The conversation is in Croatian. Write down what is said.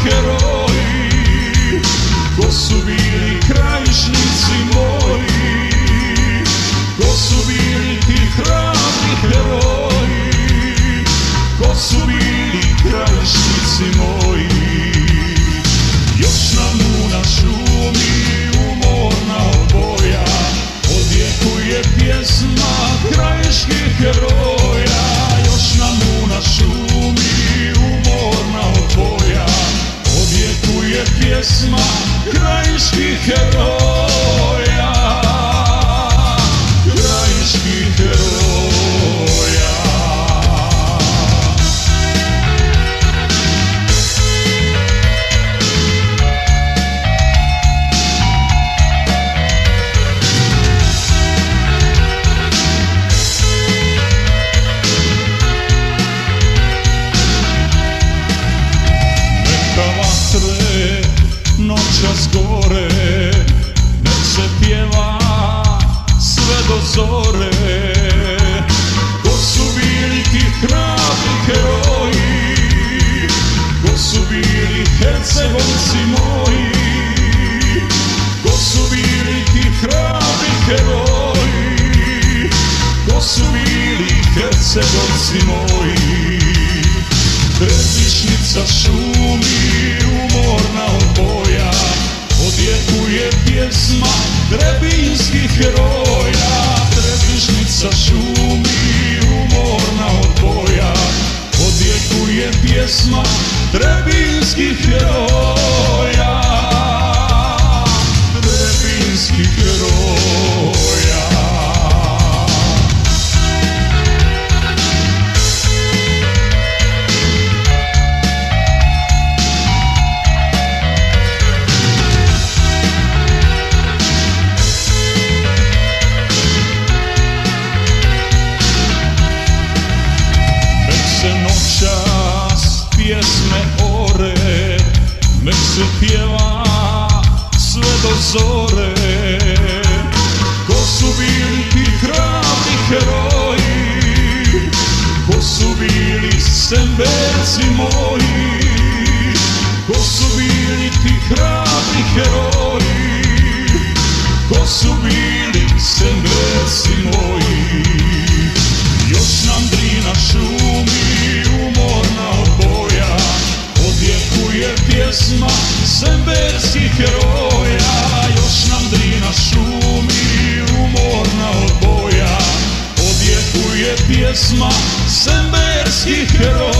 heroji, ko su bili krajišnici moji, ko su bili ti hrabri heroji, ko su bili krajišnici moji. Još nam u na šumi umorna oboja odjekuje pjesma krajiških heroja. Još nam u na šumi umorna oboja odjekuje pjesma krajiških heroja, krajiških heroja. Noćas gore, nek se pjeva sve do zore. Ko su bili ti hrabri heroji, ko su bili Hercegovci moji, ko su bili ti hrabri heroji, ko su bili Hercegovci moji. Trebišnica šumi umorna oboja odjekuje pjesma trebinskih heroja. Trebišnica šumi umorna oboja odjekuje pjesma trebinskih heroja, trebinskih heroja. Pjesme ore, nek se pjeva sve do zore. Ko su bili ti hrabri heroji, ko su bili Semberci moji, ko su bili ti hrabri heroji, ko su bili Semberci moji. Još nam Drina šumi umorna oboja odjekuje pjesma semberskih heroja. Još nam Drina šumi umorna oboja odjekuje pjesma semberskih heroja.